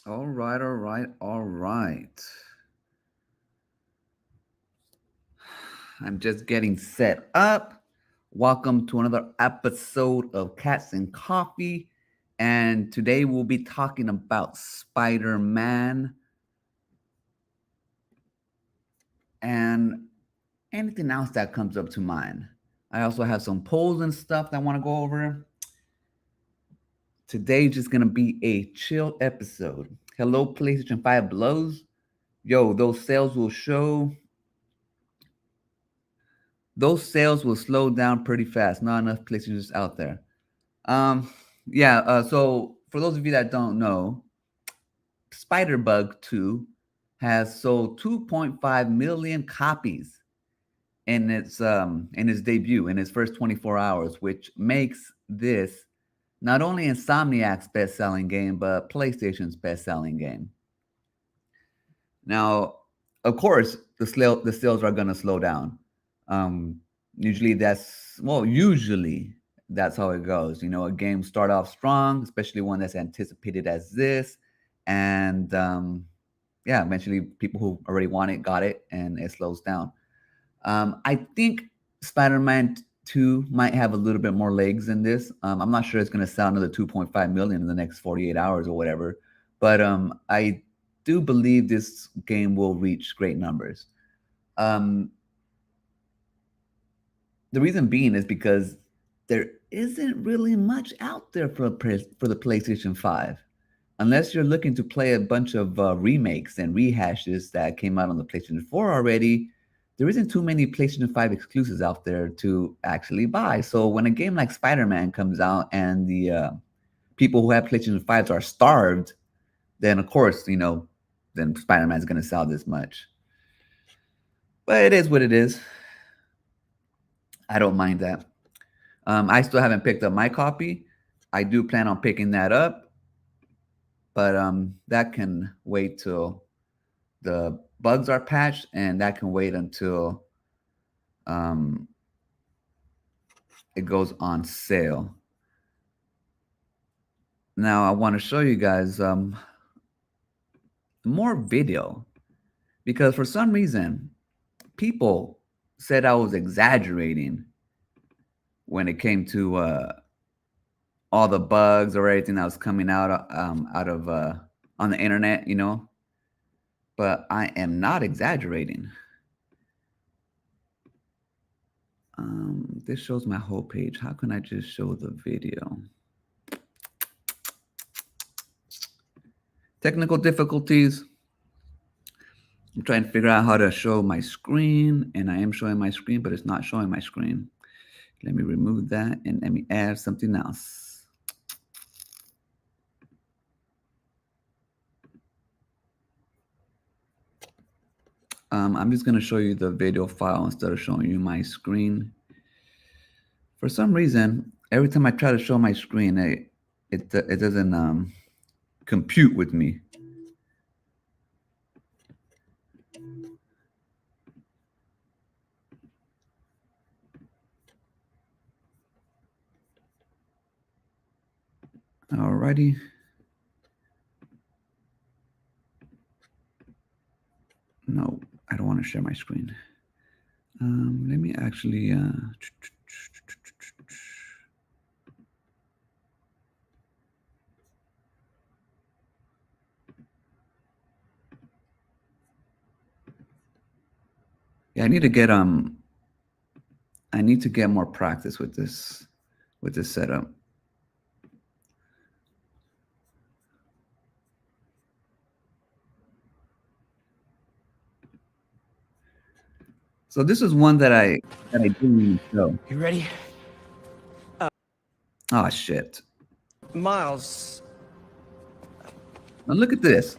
All right, all right, all right. I'm just getting set up. Welcome to another episode of Cats and Coffee. And today we'll be talking about Spider-Man and anything else that comes up to mind. I also have some polls and stuff that I want to go over. Today's just going to be a chill episode. Hello, PlayStation 5 blows. Yo, those sales will slow down pretty fast. Not enough PlayStations out there. Um, yeah. So for those of you that don't know, SpiderBug 2 has sold 2.5 million copies in its debut in its first 24 hours, which makes this not only Insomniac's best-selling game but PlayStation's best-selling game. Now, of course, the sales are gonna slow down. Um, usually that's how it goes. You know, a game start off strong, especially one that's anticipated as this, and yeah, eventually people who already want it got it, and it slows down. I think Spider-Man 2 might have a little bit more legs in this. I'm not sure it's going to sell another 2.5 million in the next 48 hours or whatever, but I do believe this game will reach great numbers. Um, the reason being is because there isn't really much out there for the PlayStation 5. Unless you're looking to play a bunch of remakes and rehashes that came out on the PlayStation 4 already, there isn't too many PlayStation 5 exclusives out there to actually buy. So when a game like Spider-Man comes out and the people who have PlayStation 5s are starved, then of course, then Spider-Man is going to sell this much. But it is what it is. I don't mind that. I still haven't picked up my copy. I do plan on picking that up, but that can wait till the bugs are patched, and that can wait until um, it goes on sale. Now I want to show you guys more video because for some reason people said I was exaggerating when it came to all the bugs or everything that was coming out of on the internet, but I am not exaggerating. This shows my whole page. How can I just show the video? Technical difficulties. I'm trying to figure out how to show my screen, and I am showing my screen, but it's not showing my screen. Let me remove that and let me add something else. I'm just going to show you the video file instead of showing you my screen. For some reason, every time I try to show my screen, it doesn't compute with me. Alrighty. No, I don't want to share my screen. Let me actually. Yeah, I need to get more practice with this setup. So this is one that I didn't even show. You ready? Oh shit. Miles, Now look at this.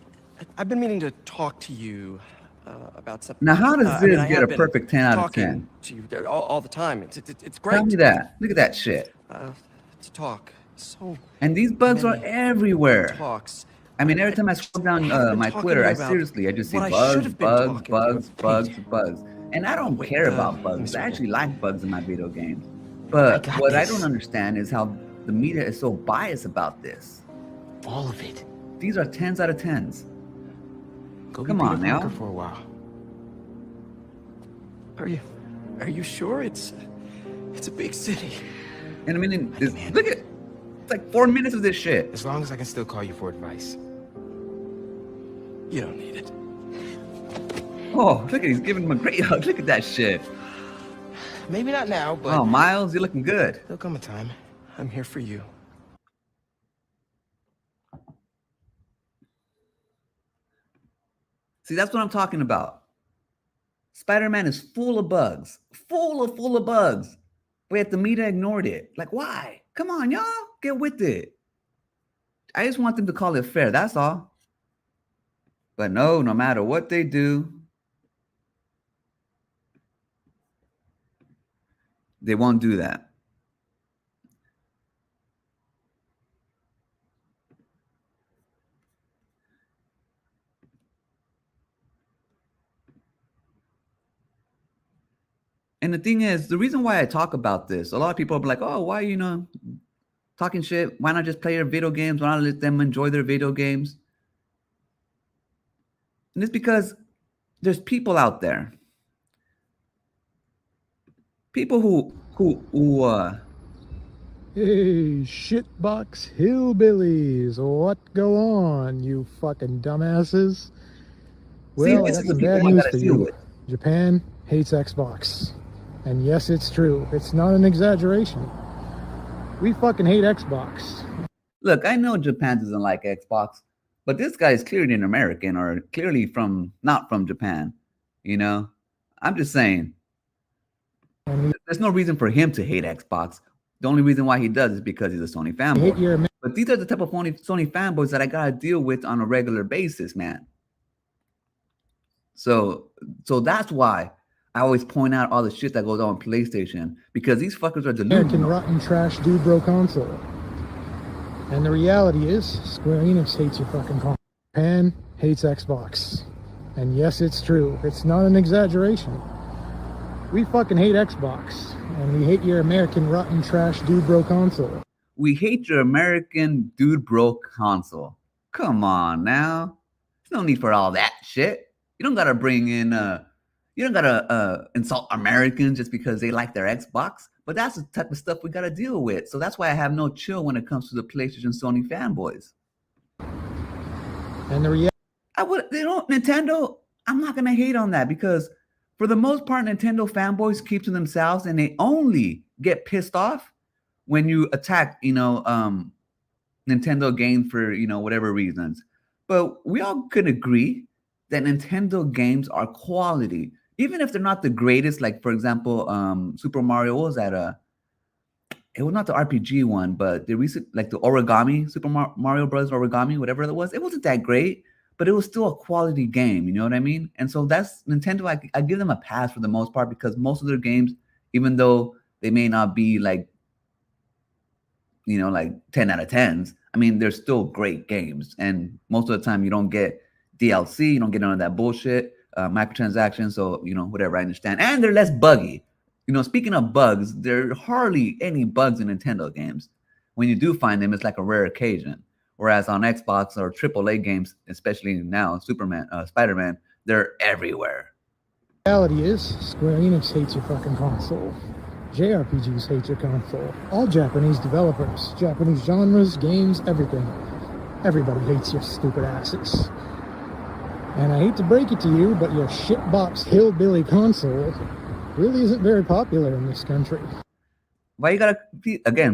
I've been meaning to talk to you about something. Now how does this I get have a been perfect 10 out of talking 10? to you all the time. It's great. Tell me that. Look at that shit. To talk. So And these bugs are many everywhere. talks. I mean, every time I scroll down my Twitter, I just see what I should bugs, have been bugs, talking to you bugs, about. bugs, Pete. bugs. And I don't Wait, care about bugs. I miserable. actually like bugs in my video games. But what I don't understand is how the media is so biased about this. All of it. These are 10s out of 10s. Go Come be Peter on now. Parker for a while. Are you sure? It's a big city. And I mean, man. look at, it's like 4 minutes of this shit. As long as I can still call you for advice. You don't need it. Oh, look at, he's giving him a great hug. Look at that shit. Maybe not now, but Oh, Miles, you're looking good. there'll come a time. I'm here for you. See, that's what I'm talking about. Spider-Man is full of bugs. Full of bugs. But yet the media ignored it. Like, why? Come on, y'all. Get with it. I just want them to call it fair. That's all. But no matter what they do, they won't do that. And the thing is, the reason why I talk about this, a lot of people are like, oh, why, talking shit? Why not just play their video games? Why not let them enjoy their video games? And it's because there's people out there. People who Hey, shitbox hillbillies, what go on, you fucking dumbasses? Well, I this got is the some people bad I news gotta for deal you. with. Japan hates Xbox. And yes, it's true. It's not an exaggeration. We fucking hate Xbox. Look, I know Japan doesn't like Xbox, but this guy is clearly an American or clearly not from Japan. I'm just saying. There's no reason for him to hate Xbox. The only reason why he does is because he's a Sony fanboy. But these are the type of Sony fanboys that I gotta deal with on a regular basis, man. So that's why I always point out all the shit that goes on PlayStation, because these fuckers are delusional. American rotten trash dude bro console. And the reality is, Square Enix hates your fucking console. Japan hates Xbox. And yes, it's true. It's not an exaggeration. We fucking hate Xbox. And we hate your American rotten trash dude bro console. We hate your American dude bro console. Come on now. There's no need for all that shit. You don't gotta bring in you don't gotta insult Americans just because they like their Xbox. But that's the type of stuff we gotta deal with. So that's why I have no chill when it comes to the PlayStation Sony fanboys. And the reality, Nintendo, I'm not gonna hate on that, because for the most part, Nintendo fanboys keep to themselves, and they only get pissed off when you attack, Nintendo games for, whatever reasons. But we all could agree that Nintendo games are quality, even if they're not the greatest. Like, for example, Super Mario, what was that? It was not the RPG one, but the recent, like the Origami, Super Mario Bros. Origami, whatever it was. It wasn't that great, but it was still a quality game. You know what I mean? And so that's Nintendo. I give them a pass for the most part, because most of their games, even though they may not be like 10 out of 10s, I mean, they're still great games. And most of the time you don't get DLC, you don't get none of that bullshit, microtransactions. So, whatever, I understand. And they're less buggy. Speaking of bugs, there are hardly any bugs in Nintendo games. When you do find them, it's like a rare occasion. Whereas on Xbox or AAA games, especially now, Spiderman, they're everywhere. the reality is, Square Enix hates your fucking console. JRPGs hate your console. All Japanese developers, Japanese genres, games, everything. Everybody hates your stupid asses. And I hate to break it to you, but your shitbox hillbilly console really isn't very popular in this country. Why you gotta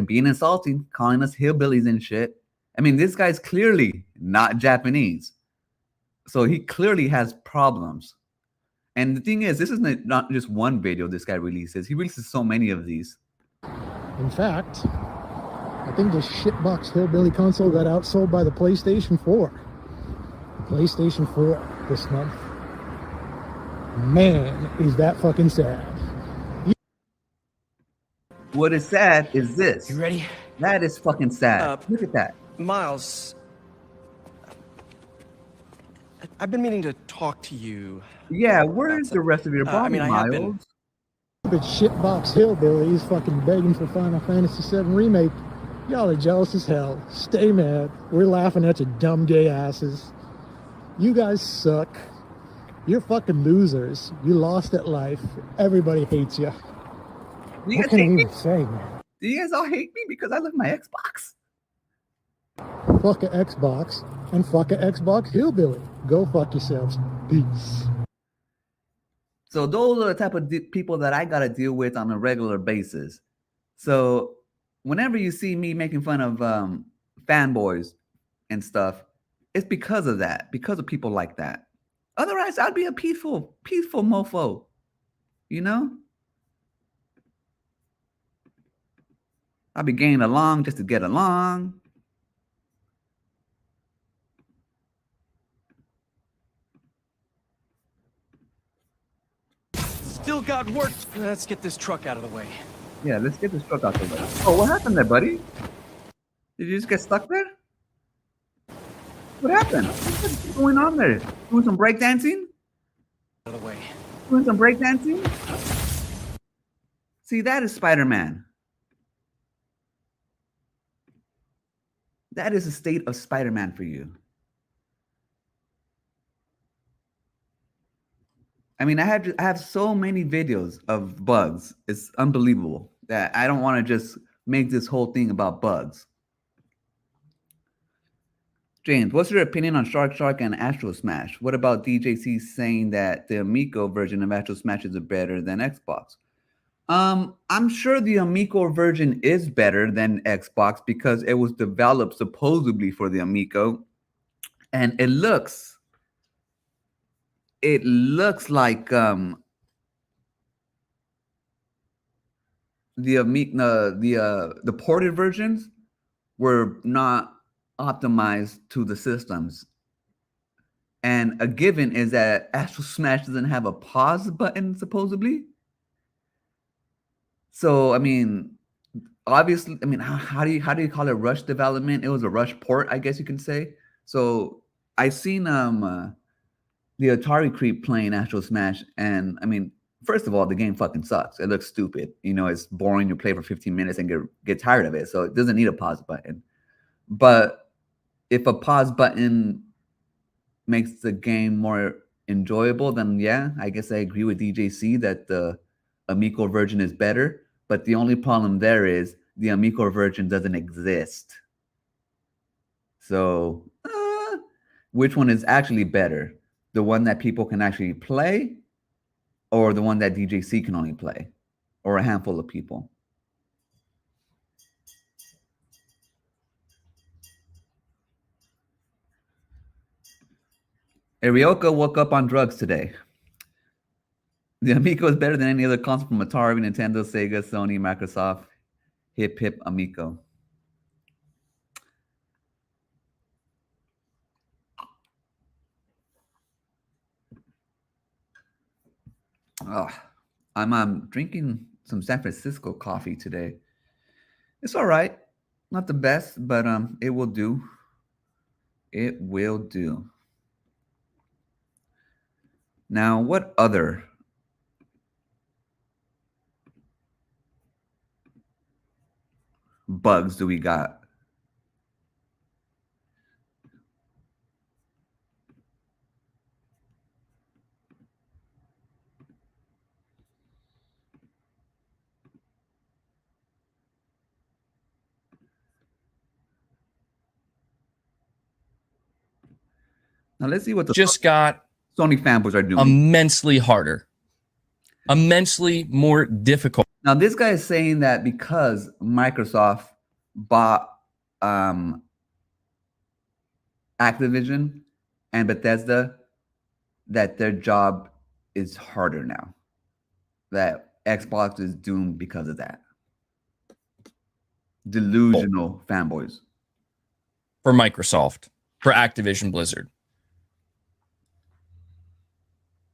being insulting, calling us hillbillies and shit? I mean, this guy's clearly not Japanese, so he clearly has problems. And the thing is, this is not just one video this guy releases. He releases so many of these. In fact, I think this shitbox hillbilly console got outsold by the PlayStation 4. PlayStation 4 this month. Man, is that fucking sad. What is sad is this. You ready? That is fucking sad. Look at that. Miles, I've been meaning to talk to you. Yeah, where's the rest of your body, I Miles? have been. Stupid shitbox hillbillies fucking begging for Final Fantasy VII Remake. Y'all are jealous as hell. Stay mad. We're laughing at your dumb gay asses. You guys suck. You're fucking losers. You lost at life. Everybody hates you. Do you What guys can I hate me? even say, man? Do you guys all hate me because I love my Xbox? Fuck a Xbox and fuck a Xbox hillbilly. Go fuck yourselves. Peace. So those are the type of people that I gotta deal with on a regular basis. So whenever you see me making fun of fanboys and stuff, it's because of that, because of people like that. Otherwise, I'd be a peaceful mofo, you know? I'd be getting along just to get along. Still got work. Let's get this truck out of the way. Yeah, let's get this truck out the way. Oh, what happened there, buddy? Did you just get stuck there? What happened? What's going on there? Doing some breakdancing? Out of the way. Doing some breakdancing? See, that is Spider-Man. That is a state of Spider-Man for you. I mean, I have so many videos of bugs. It's unbelievable that I don't want to just make this whole thing about bugs. James, what's your opinion on Shark Shark and Astro Smash? What about DJC saying that the Amico version of Astro Smash is better than Xbox? I'm sure the Amico version is better than Xbox because it was developed supposedly for the Amico, and it looks like the Amico, the ported versions were not optimized to the systems. And a given is that Astro Smash doesn't have a pause button, supposedly. So, I mean, obviously, I mean, how do you call it rush development? It was a rush port, I guess you can say. So I've seen the Atari creep playing Astro Smash, and I mean, first of all, the game fucking sucks. It looks stupid. You know, it's boring. You play for 15 minutes and get tired of it. So it doesn't need a pause button. But if a pause button makes the game more enjoyable, then yeah, I guess I agree with DJC that the Amico version is better. But the only problem there is the Amico version doesn't exist. So which one is actually better? The one that people can actually play, or the one that DJC can only play, or a handful of people? Arioka woke up on drugs today. The Amico is better than any other console from Atari, Nintendo, Sega, Sony, Microsoft. Hip hip Amico. Oh, I'm drinking some San Francisco coffee today. It's all right. Not the best, but it will do. It will do. Now, what other bugs do we got? Now let's see what the just got Sony fanboys are doing. immensely harder, immensely more difficult. Now this guy is saying that because Microsoft bought Activision and Bethesda, that their job is harder now. That Xbox is doomed because of that. Delusional fanboys. For Microsoft, for Activision Blizzard.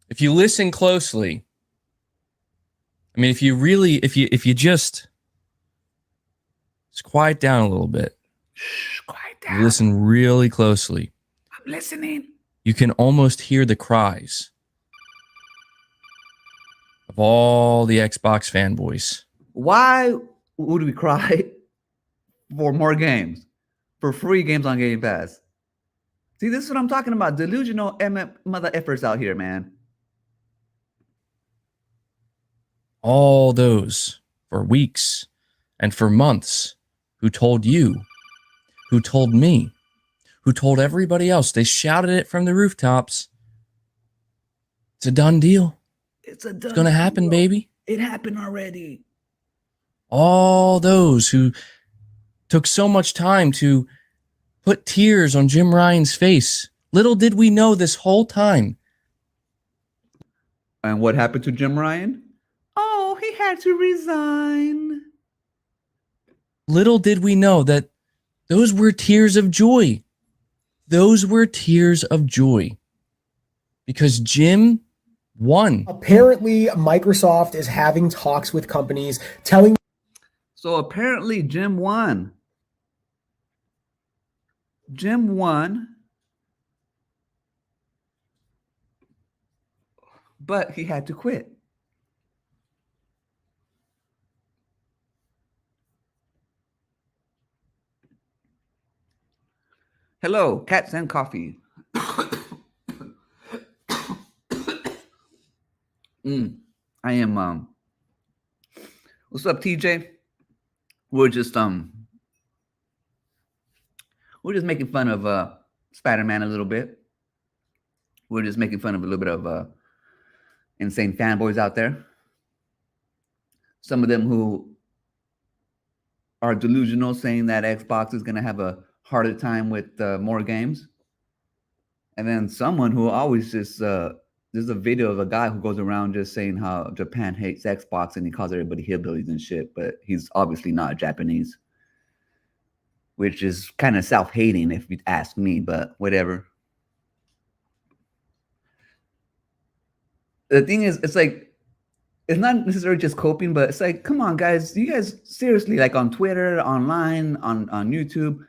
If you listen closely, I mean, if you just quiet down a little bit. Shh, quiet down. You listen really closely. I'm listening. You can almost hear the cries of all the Xbox fanboys. Why would we cry for more games, for free games on Game Pass. See, this is what I'm talking about. Delusional mother efforts out here, man. All those for weeks and for months who told you, who told me, who told everybody else. They shouted it from the rooftops. It's a done deal. It's going to happen, baby. It happened already. All those who took so much time to put tears on Jim Ryan's face. Little did we know this whole time. And what happened to Jim Ryan? Oh, he had to resign. Little did we know that those were tears of joy. Those were tears of joy. Because Jim won. Apparently, Microsoft is having talks with companies telling. So apparently Jim won. Jim won. But he had to quit. Hello, cats and coffee. I am what's up, TJ? We're just making fun of Spider-Man a little bit. We're just making fun of a little bit of insane fanboys out there. Some of them who are delusional, saying that Xbox is going to have a harder time with more games. And then someone who always just there's a video of a guy who goes around just saying how Japan hates Xbox and he calls everybody hillbillies and shit, but he's obviously not Japanese, which is kind of self-hating if you ask me, but whatever. The thing is, it's like, it's not necessarily just coping, but it's like, come on, guys. You guys seriously, like on Twitter, online, on YouTube,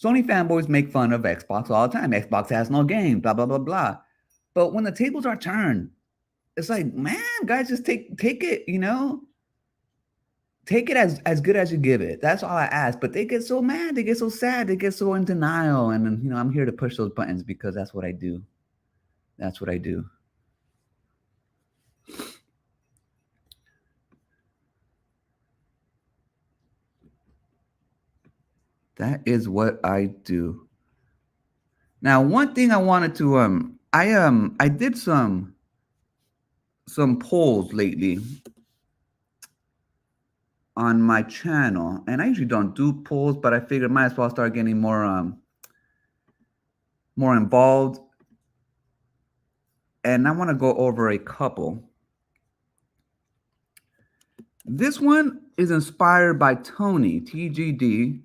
Sony fanboys make fun of Xbox all the time. Xbox has no game, blah, blah, blah, blah. But when the tables are turned, it's like, man, guys, just take it, you know? Take it as good as you give it. That's all I ask. But they get so mad. They get so sad. They get so in denial. And, you know, I'm here to push those buttons because that's what I do. That's what I do. That is what I do. Now, one thing I wanted to I did some polls lately on my channel, and I usually don't do polls, but I figured I might as well start getting more involved. And I want to go over a couple. This one is inspired by Tony TGD.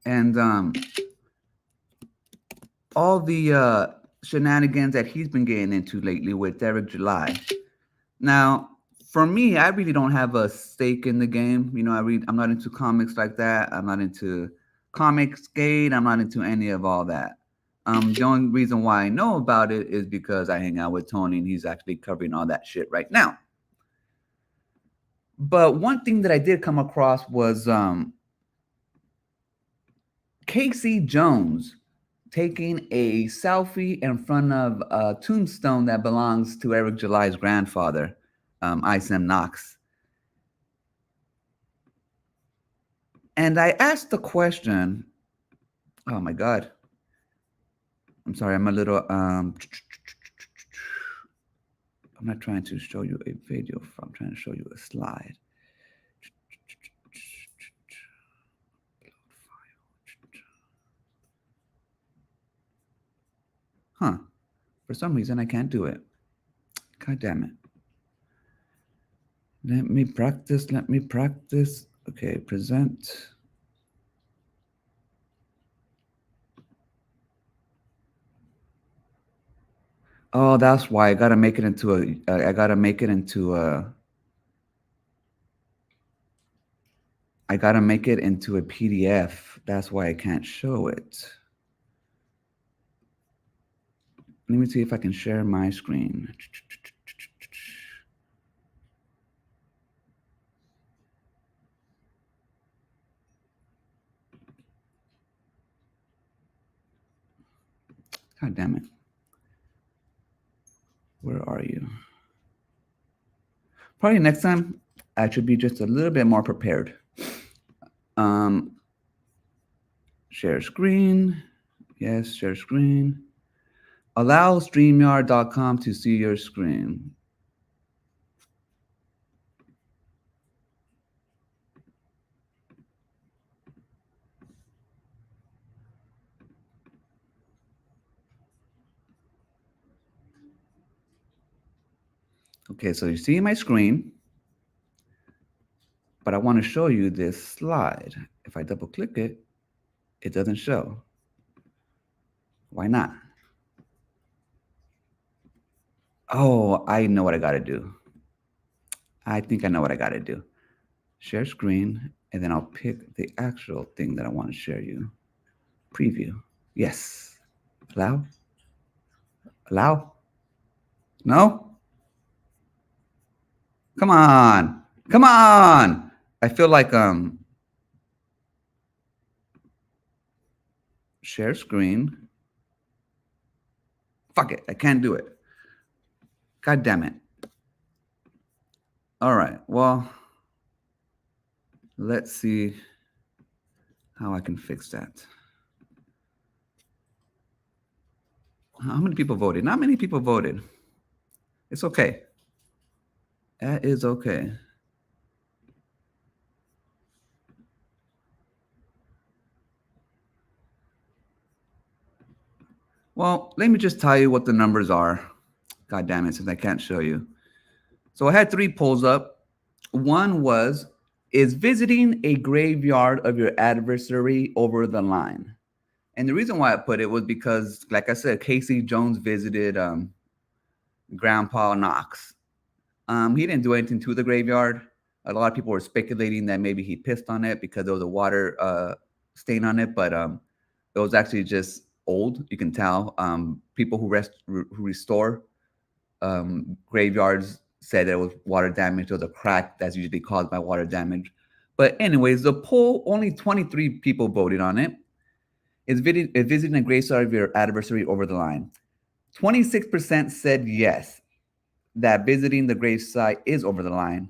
And all the shenanigans that he's been getting into lately with Derek July. Now, for me, I really don't have a stake in the game. You know, I'm not into comics like that. I'm not into Comicsgate. I'm not into any of all that. The only reason why I know about it is because I hang out with Tony and he's actually covering all that shit right now. But one thing that I did come across was Casey Jones taking a selfie in front of a tombstone that belongs to Eric July's grandfather, Isam Knox. And I asked the question, oh my God. I'm sorry, I'm a little, I'm not trying to show you a video, I'm trying to show you a slide. Huh. For some reason, I can't do it. God damn it. Let me practice. Okay, present. Oh, that's why I gotta make it into a. I gotta make it into a PDF. That's why I can't show it. Let me see if I can share my screen. God damn it. Where are you? Probably next time I should be just a little bit more prepared. Share screen. Yes, share screen. Allow StreamYard.com to see your screen. Okay, so you see my screen, but I want to show you this slide. If I double click it, it doesn't show. Why not? Oh, I know what I got to do. I think I know what I got to do. Share screen, and then I'll pick the actual thing that I want to share you. Preview. Yes. Allow? Allow? No? Come on. Come on. I feel like share screen. Fuck it. I can't do it. God damn it. All right. Well, let's see how I can fix that. How many people voted? Not many people voted. It's okay. That is okay. Well, let me just tell you what the numbers are. God damn it, since I can't show you. So I had 3 polls up. One was, is visiting a graveyard of your adversary over the line? And the reason why I put it was because, like I said, Casey Jones visited Grandpa Knox. He didn't do anything to the graveyard. A lot of people were speculating that maybe he pissed on it because there was a water stain on it, but it was actually just old. You can tell. People who restore graveyards said it was water damage. There was a crack that's usually caused by water damage. But anyways, the poll, only 23 people voted on it. Is visiting a gravesite of your adversary over the line? 26% said yes, that visiting the gravesite is over the line.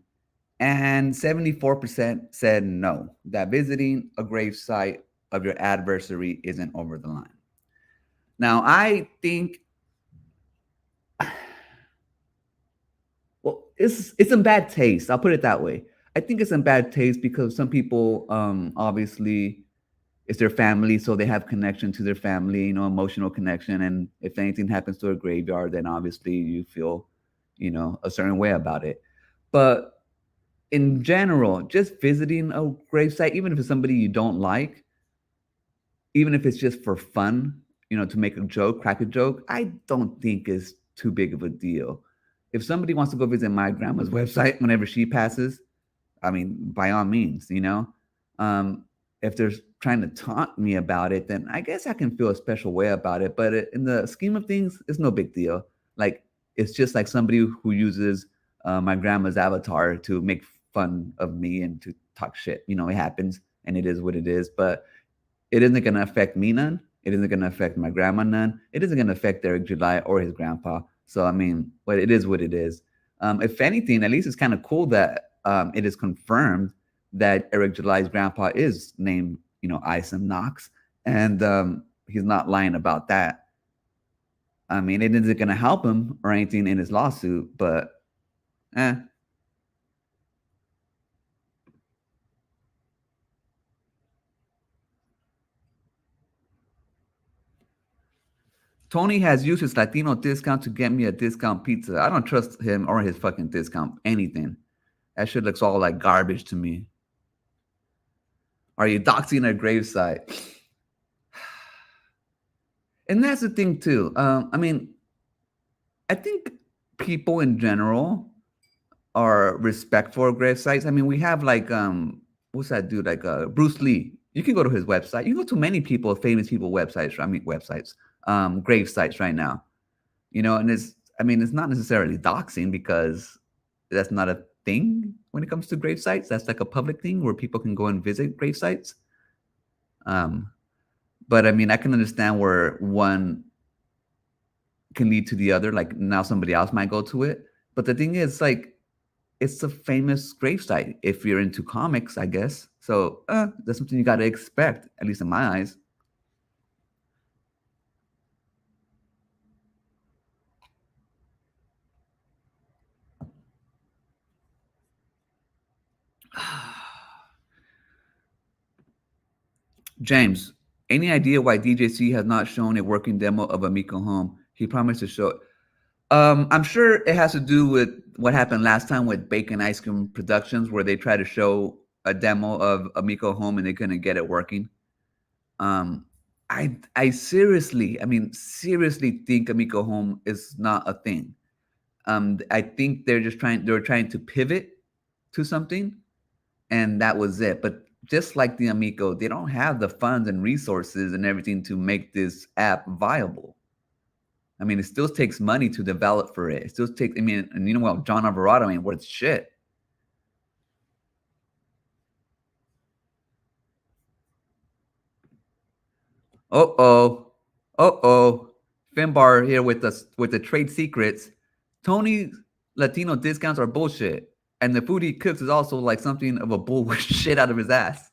And 74% said no, that visiting a gravesite of your adversary isn't over the line. Now, I think, well, it's in bad taste. I'll put it that way. I think it's in bad taste because some people, obviously, it's their family, so they have connection to their family, emotional connection. And if anything happens to a graveyard, then obviously you feel, a certain way about it. But in general, just visiting a gravesite, even if it's somebody you don't like, even if it's just for fun, to make a joke, crack a joke, I don't think it's too big of a deal. If somebody wants to go visit my grandma's website whenever she passes, I mean, by all means, if they're trying to taunt me about it, then I guess I can feel a special way about it. But in the scheme of things, it's no big deal. Like, it's just like somebody who uses my grandma's avatar to make fun of me and to talk shit. It happens, and it is what it is. But it isn't going to affect me none. It isn't going to affect my grandma none. It isn't going to affect Eric July or his grandpa. So, I mean, but it is what it is. If anything, at least it's kind of cool that it is confirmed that Eric July's grandpa is named, Isom Knox, and he's not lying about that. I mean, it isn't going to help him or anything in his lawsuit, but Tony has used his Latino discount to get me a discount pizza. I don't trust him or his fucking discount, anything. That shit looks all like garbage to me. Are you doxing a gravesite? And that's the thing too. I mean, I think people in general are respectful of gravesites. I mean, we have like what's that dude? Like Bruce Lee. You can go to his website. You can go to many people, famous people websites. I mean, grave sites right now. And it's not necessarily doxing because that's not a thing when it comes to grave sites. That's like a public thing where people can go and visit grave sites. But I mean, I can understand where one can lead to the other. Like now somebody else might go to it. But the thing is, like, it's a famous gravesite if you're into comics, I guess. So that's something you got to expect, at least in my eyes. James, any idea why DJC has not shown a working demo of Amico Home? He promised to show it. I'm sure it has to do with what happened last time with Bacon Ice Cream Productions, where they tried to show a demo of Amico Home and they couldn't get it working. I seriously think Amico Home is not a thing. I think they were trying to pivot to something, and that was it. But just like the Amico, they don't have the funds and resources and everything to make this app viable. I mean, it still takes money to develop for it. It still takes, and you know what, John Alvarado ain't worth shit. Finbar here with the trade secrets. Tony's Latino discounts are bullshit, and the food he cooks is also like something of a bullshit out of his ass.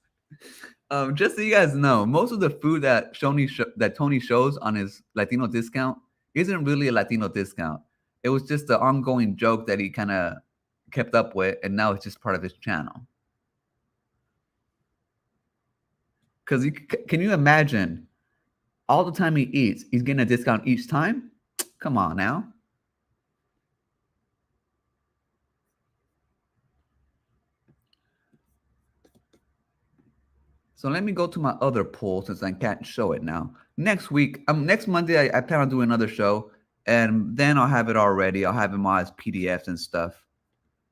Just so you guys know, most of the food that Tony shows on his Latino discount isn't really a Latino discount. It was just an ongoing joke that he kind of kept up with, and now it's just part of his channel. Because can you imagine all the time he eats, he's getting a discount each time? Come on now. So let me go to my other poll since I can't show it now. Next week, next Monday, I plan on doing another show, and then I'll have it all ready. I'll have them all as PDFs and stuff.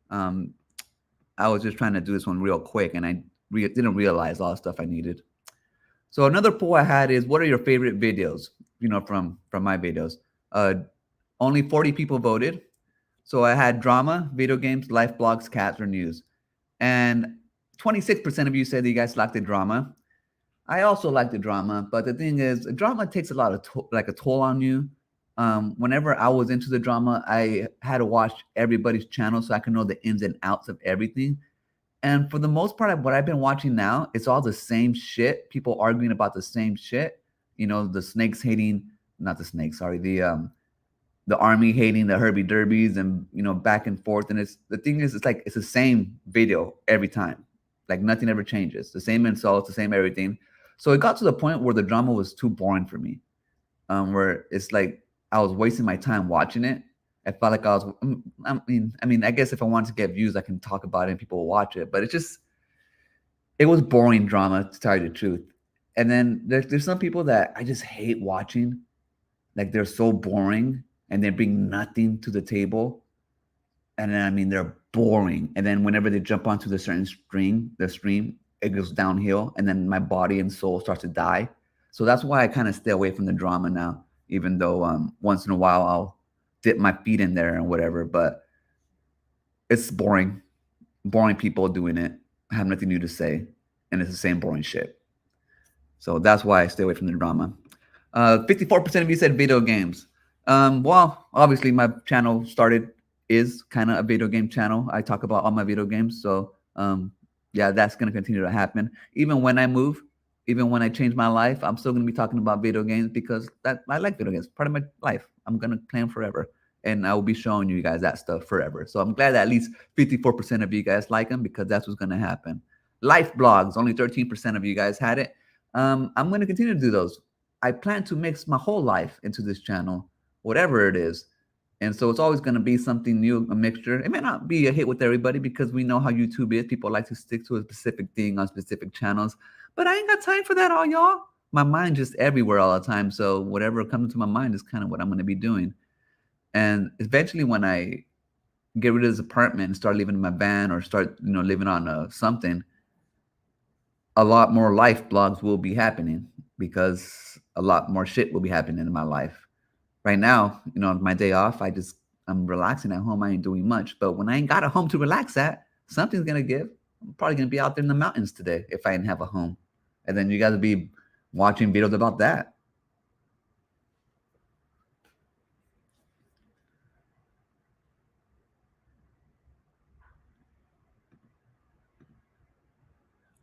I was just trying to do this one real quick, and I didn't realize all the stuff I needed. So another poll I had is, what are your favorite videos? You know, from my videos. Only 40 people voted. So I had drama, video games, life blogs, cats, or news. And 26% of you said that you guys like the drama. I also like the drama, but the thing is, drama takes a lot of a toll on you. Whenever I was into the drama, I had to watch everybody's channel so I can know the ins and outs of everything. And for the most part, what I've been watching now, it's all the same shit. People arguing about the same shit. You know, the snakes hating, not the snakes, sorry, the army hating the Herbie Derbies, and you know, back and forth. And the thing is, it's like it's the same video every time. Like nothing ever changes. The same insults, the same everything. So it got to the point where the drama was too boring for me. Where it's like I was wasting my time watching it. I felt like I was. I mean, I guess if I wanted to get views, I can talk about it and people will watch it. But it was boring drama, to tell you the truth. And then there's some people that I just hate watching. Like they're so boring and they bring nothing to the table. And then, I mean, they're boring. And then whenever they jump onto the certain stream, it goes downhill. And then my body and soul starts to die. So that's why I kind of stay away from the drama now, even though once in a while I'll dip my feet in there and whatever. But it's boring. Boring people doing it. I have nothing new to say. And it's the same boring shit. So that's why I stay away from the drama. 54% of you said video games. Well, obviously my channel is kind of a video game channel. I talk about all my video games. So yeah, that's going to continue to happen. Even when I move, even when I change my life, I'm still going to be talking about video games because I like video games. Part of my life. I'm going to play them forever. And I will be showing you guys that stuff forever. So I'm glad that at least 54% of you guys like them, because that's what's going to happen. Life blogs, only 13% of you guys had it. I'm going to continue to do those. I plan to mix my whole life into this channel, whatever it is. And so it's always going to be something new, a mixture. It may not be a hit with everybody because we know how YouTube is. People like to stick to a specific thing on specific channels. But I ain't got time for that, all y'all. My mind just everywhere all the time. So whatever comes to my mind is kind of what I'm going to be doing. And eventually when I get rid of this apartment and start living in my van or start, living on something, a lot more life blogs will be happening because a lot more shit will be happening in my life. Right now, my day off, I'm relaxing at home. I ain't doing much. But when I ain't got a home to relax at, something's going to give. I'm probably going to be out there in the mountains today if I didn't have a home. And then you guys will be watching videos about that.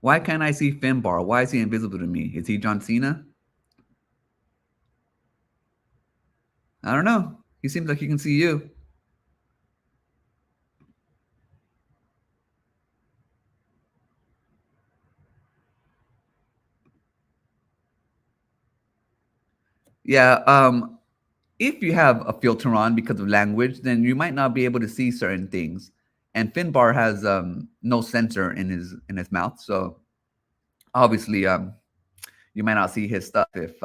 Why can't I see Finbar? Why is he invisible to me? Is he John Cena? I don't know. He seems like he can see you. Yeah, if you have a filter on because of language, then you might not be able to see certain things. And Finbar has no sensor in his mouth, so obviously you might not see his stuff if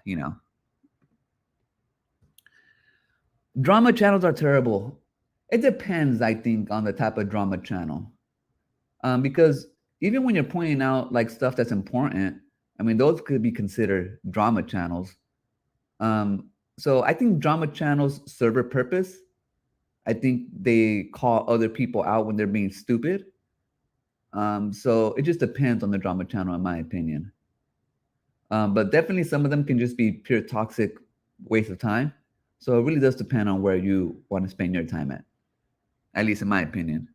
you know. Drama channels are terrible. It depends, I think, on the type of drama channel. Because even when you're pointing out like stuff that's important, I mean, those could be considered drama channels. So I think drama channels serve a purpose. I think they call other people out when they're being stupid. So it just depends on the drama channel, in my opinion. But definitely some of them can just be pure toxic waste of time. So it really does depend on where you want to spend your time at least in my opinion.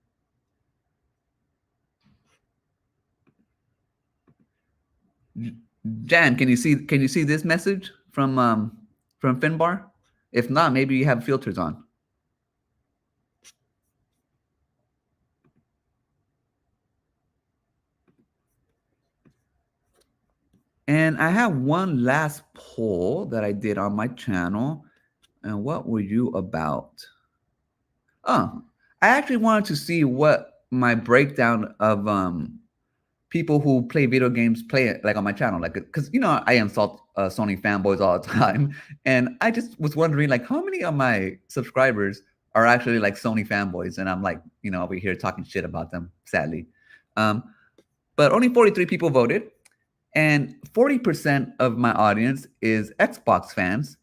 Jan, can you see this message from Finbar? If not, maybe you have filters on. And I have one last poll that I did on my channel. And what were you about? Oh, I actually wanted to see what my breakdown of people who play video games play like on my channel, like because you know I insult Sony fanboys all the time, and I just was wondering like how many of my subscribers are actually like Sony fanboys, and I'm like you know over here talking shit about them, sadly. But only 43 people voted, and 40% of my audience is Xbox fans,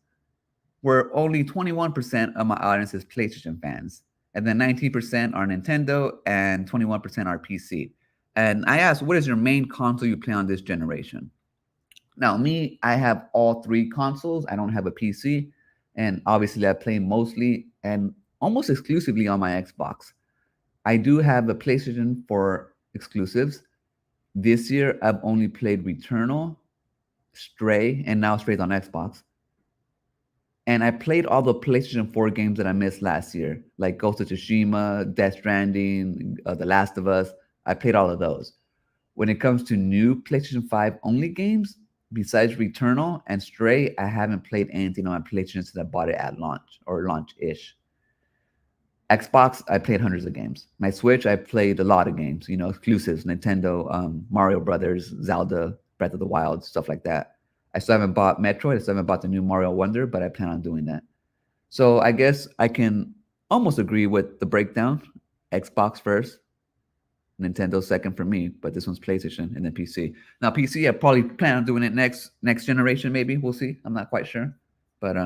where only 21% of my audience is PlayStation fans, and then 19% are Nintendo, and 21% are PC. And I asked, what is your main console you play on this generation? Now, me, I have all three consoles. I don't have a PC. And obviously, I play mostly and almost exclusively on my Xbox. I do have a PlayStation for exclusives. This year, I've only played Returnal, Stray, and now Stray's on Xbox. And I played all the PlayStation 4 games that I missed last year, like Ghost of Tsushima, Death Stranding, The Last of Us. I played all of those. When it comes to new PlayStation 5 only games, besides Returnal and Stray, I haven't played anything on my PlayStation since I bought it at launch or launch-ish. Xbox, I played hundreds of games. My Switch, I played a lot of games, you know, exclusives, Nintendo, Mario Brothers, Zelda, Breath of the Wild, stuff like that. I still haven't bought Metroid. I still haven't bought the new Mario Wonder, but I plan on doing that. So I guess I can almost agree with the breakdown. Xbox first, Nintendo second for me, but this one's PlayStation and then PC. Now PC, I probably plan on doing it next generation. Maybe we'll see. I'm not quite sure, but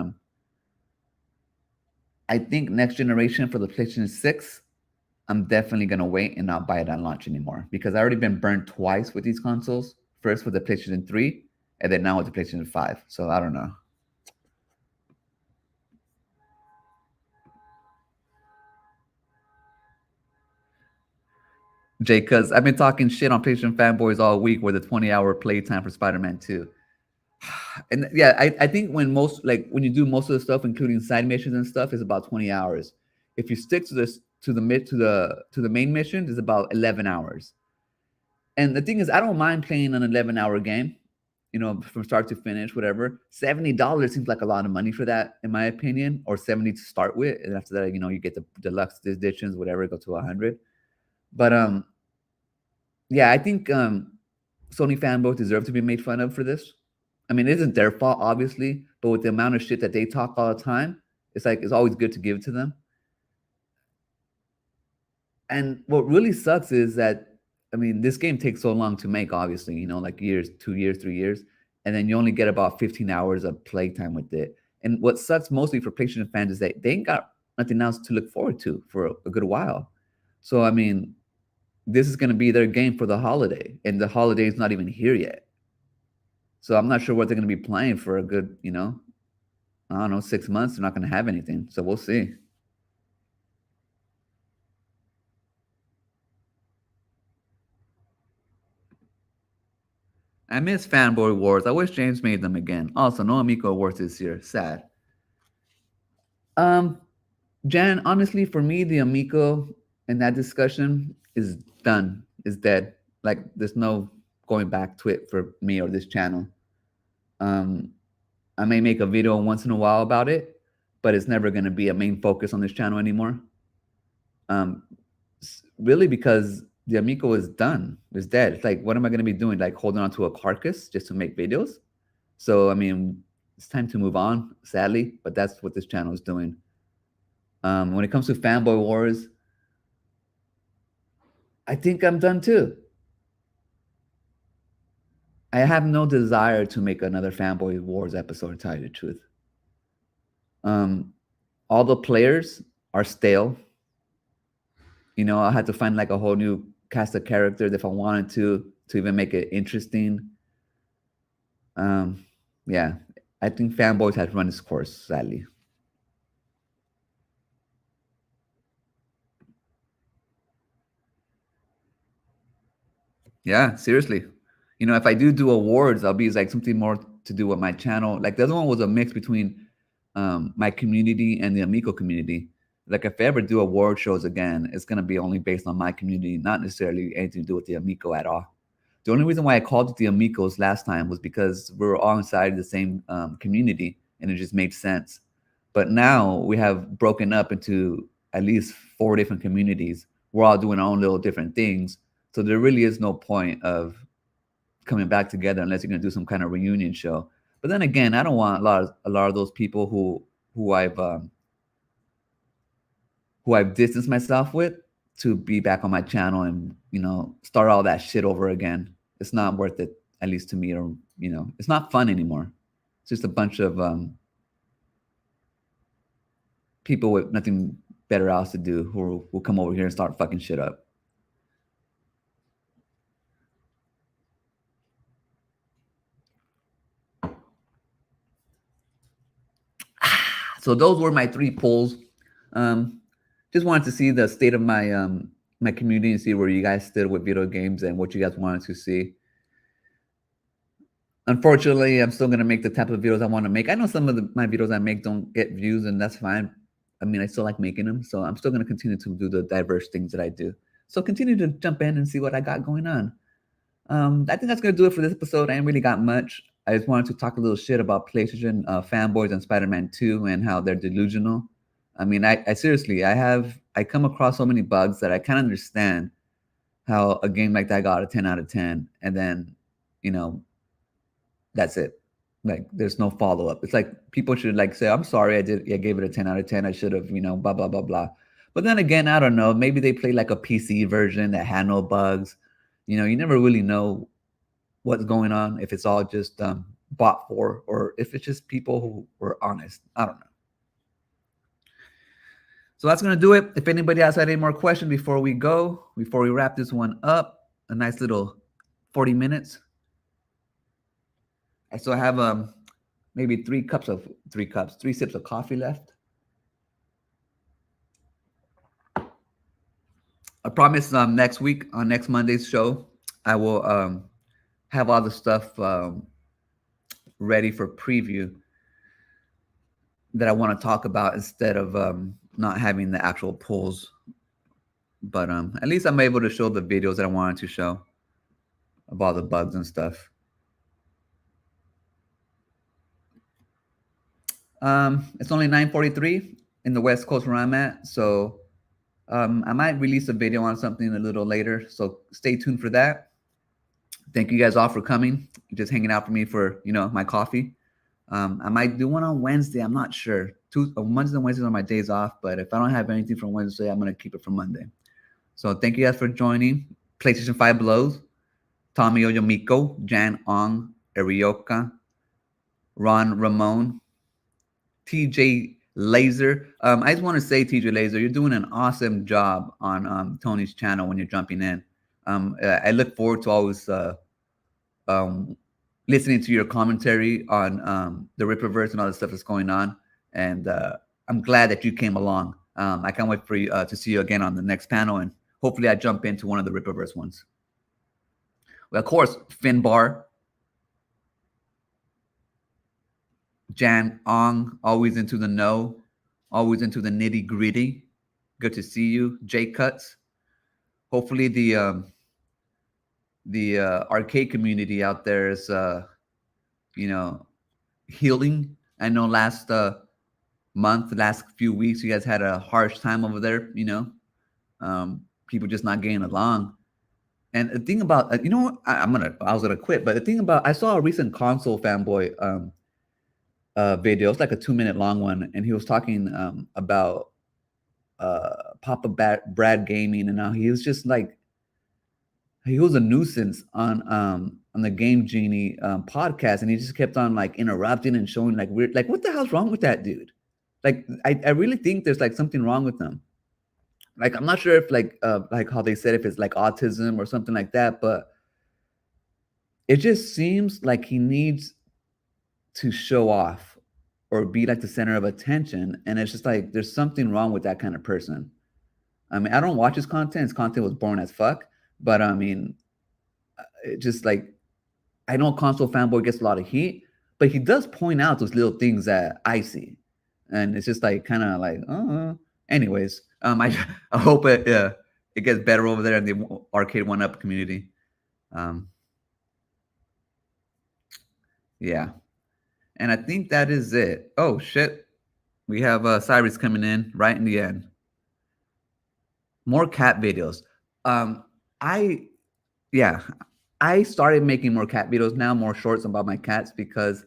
I think next generation for the PlayStation 6, I'm definitely gonna wait and not buy it on launch anymore because I already been burned twice with these consoles. First with the PlayStation 3, and then now with the PlayStation 5. So I don't know. Jay, because I've been talking shit on PlayStation fanboys all week with a 20-hour playtime for Spider-Man 2. And yeah, I think when you do most of the stuff, including side missions and stuff, is about 20 hours. If you stick to the main mission, it's about 11 hours. And the thing is, I don't mind playing an 11-hour game, you know, from start to finish, whatever. $70 seems like a lot of money for that, in my opinion, or 70 to start with, and after that, you know, you get the deluxe editions, whatever, go to 100. But yeah, I think Sony fanboys deserve to be made fun of for this. I mean, it isn't their fault, obviously, but with the amount of shit that they talk all the time, it's like it's always good to give to them. And what really sucks is that, I mean, this game takes so long to make, obviously, you know, like years, 2 years, 3 years, and then you only get about 15 hours of playtime with it. And what sucks mostly for PlayStation fans is that they ain't got nothing else to look forward to for a good while. So, I mean, this is going to be their game for the holiday, and the holiday is not even here yet. So I'm not sure what they're going to be playing for a good, you know, I don't know, 6 months. They're not going to have anything. So we'll see. I miss Fanboy Wars. I wish James made them again. Also, no Amico Awards this year. Sad. Jan, honestly, for me, the Amico and that discussion is done, is dead. Like, there's no going back to it for me or this channel. I may make a video once in a while about it, but it's never going to be a main focus on this channel anymore. Really, because the Amico is done. It's dead. It's like, what am I going to be doing? Like, holding on to a carcass just to make videos? So, I mean, it's time to move on, sadly, but that's what this channel is doing. When it comes to Fanboy Wars, I think I'm done too. I have no desire to make another Fanboy Wars episode, to tell you the truth. All the players are stale. You know, I had to find like a whole new cast of characters if I wanted to even make it interesting. Yeah, I think Fanboys has run its course, sadly. Yeah, seriously. You know, if I do awards, I'll be like something more to do with my channel. Like the other one was a mix between my community and the Amico community. Like if I ever do award shows again, it's gonna be only based on my community, not necessarily anything to do with the Amico at all. The only reason why I called it the Amigos last time was because we were all inside the same community, and it just made sense. But now we have broken up into at least 4 different communities. We're all doing our own little different things. So there really is no point of coming back together unless you're going to do some kind of reunion show. But then again, I don't want a lot of those people who I've distanced myself with to be back on my channel and, you know, start all that shit over again. It's not worth it, at least to me, or, you know, it's not fun anymore. It's just a bunch of people with nothing better else to do who will come over here and start fucking shit up. So those were my 3 polls. Just wanted to see the state of my my community and see where you guys stood with video games and what you guys wanted to see. Unfortunately, I'm still going to make the type of videos I want to make. I know some of my videos I make don't get views, and that's fine. I mean, I still like making them, so I'm still going to continue to do the diverse things that I do. So continue to jump in and see what I got going on. I think that's going to do it for this episode. I ain't really got much. I just wanted to talk a little shit about PlayStation fanboys and Spider-Man 2 and how they're delusional. I mean, I seriously, I come across so many bugs that I can't understand how a game like that got a 10 out of 10. And then, you know, that's it. Like, there's no follow-up. It's like people should like say, I'm sorry, I gave it a 10 out of 10. I should have, you know, blah, blah, blah, blah. But then again, I don't know. Maybe they played like a PC version that had no bugs. You know, you never really know what's going on, if it's all just bought for, or if it's just people who were honest. I don't know. So that's going to do it. If anybody else had any more questions before we wrap this one up, a nice little 40 minutes. I still have maybe 3 sips of coffee left. I promise next week, on next Monday's show, I will have all the stuff ready for preview that I want to talk about instead of not having the actual polls. But at least I'm able to show the videos that I wanted to show of all the bugs and stuff. It's only 9:43 in the West Coast where I'm at, so I might release a video on something a little later, so stay tuned for that. Thank you guys all for coming, just hanging out for me for, you know, my coffee. I might do one on Wednesday. I'm not sure. Mondays and Wednesdays are my days off, but if I don't have anything for Wednesday, I'm going to keep it for Monday. So thank you guys for joining. PlayStation 5 Blows, Tommy Oyomiko, Jan Ong, Arioka, Ron Ramon, TJ Laser. I just want to say, TJ Laser, you're doing an awesome job on Tony's channel when you're jumping in. I look forward to always listening to your commentary on the Ripperverse and all the stuff that's going on. And I'm glad that you came along. I can't wait for you to see you again on the next panel. And hopefully I jump into one of the Ripperverse ones. Well, of course, Finbar, Jan Ong, always into the know, always into the nitty gritty. Good to see you. J Cuts. Hopefully the arcade community out there is you know, healing. I know last last few weeks, you guys had a harsh time over there. People just not getting along. And the thing about I was gonna quit, but the thing about I saw a recent console fanboy video. It's like a 2-minute long one, and he was talking about Papa Brad Gaming, and how he was just like he was a nuisance on the Game Genie podcast, and he just kept on like interrupting and showing like weird, like what the hell's wrong with that dude? Like I really think there's like something wrong with them. Like I'm not sure if like how they said if it's like autism or something like that, but it just seems like he needs to show off or be like the center of attention, and it's just like there's something wrong with that kind of person. I mean, I don't watch his content. His content was boring as fuck, but I mean, it just like I know console fanboy gets a lot of heat, but he does point out those little things that I see, and it's just like kind of like, oh. Anyways, I hope it gets better over there in the Arcade 1-Up community. Yeah, and I think that is it. Oh shit, we have Cyrus coming in right in the end. More cat videos. I started making more cat videos now, more shorts about my cats, because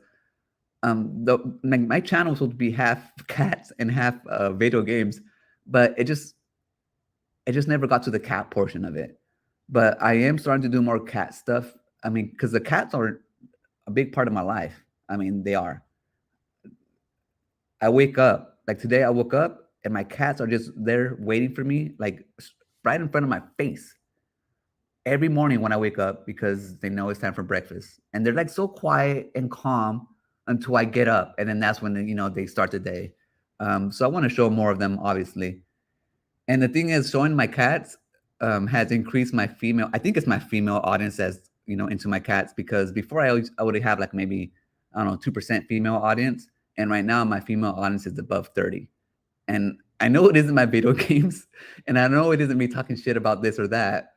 my channel was supposed to be half cats and half video games, but it just never got to the cat portion of it. But I am starting to do more cat stuff. I mean, because the cats are a big part of my life. I mean, they are. I wake up, like today I woke up and my cats are just there waiting for me, like right in front of my face every morning when I wake up, because they know it's time for breakfast. And they're like so quiet and calm until I get up. And then that's when, they start the day. So I want to show more of them, obviously. And the thing is, showing my cats has increased my female, I think it's my female audience as, into my cats, because before I would have like maybe, I don't know, 2% female audience. And right now my female audience is above 30. And I know it isn't my video games, and I know it isn't me talking shit about this or that.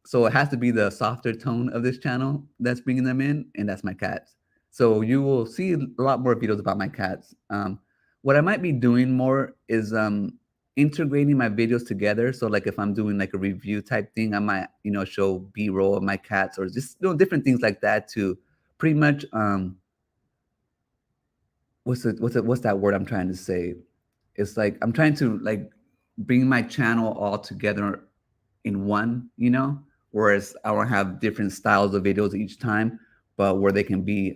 So it has to be the softer tone of this channel that's bringing them in, and that's my cats. So you will see a lot more videos about my cats. What I might be doing more is integrating my videos together. So like if I'm doing like a review type thing, I might, show B-roll of my cats, or just different things like that to pretty much what's that word I'm trying to say? It's like I'm trying to like bring my channel all together in one, whereas I don't have different styles of videos each time, but where they can be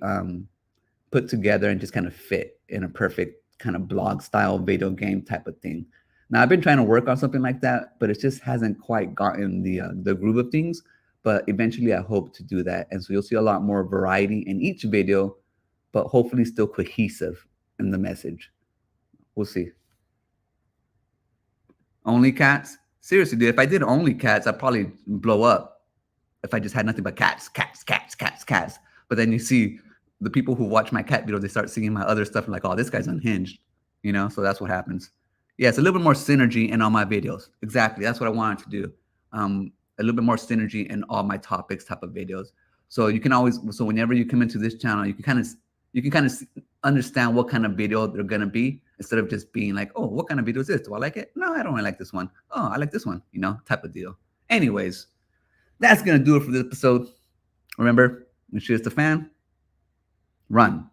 put together and just kind of fit in a perfect kind of blog style video game type of thing. Now I've been trying to work on something like that, but it just hasn't quite gotten the groove of things. But eventually I hope to do that. And so you'll see a lot more variety in each video, but hopefully still cohesive in the message. We'll see. Only cats? Seriously, dude, if I did only cats, I'd probably blow up. If I just had nothing but cats. But then you see the people who watch my cat videos, they start seeing my other stuff and like, oh, this guy's unhinged. So that's what happens. Yeah, it's a little bit more synergy in all my videos. Exactly, that's what I wanted to do. A little bit more synergy in all my topics type of videos. So you can always, so whenever you come into this channel, you can kind of understand what kind of video they're gonna be, instead of just being like, oh, what kind of video is this? Do I like it? No, I don't really like this one. Oh, I like this one, type of deal. Anyways, that's gonna do it for this episode. Remember, when shit's the fan, run.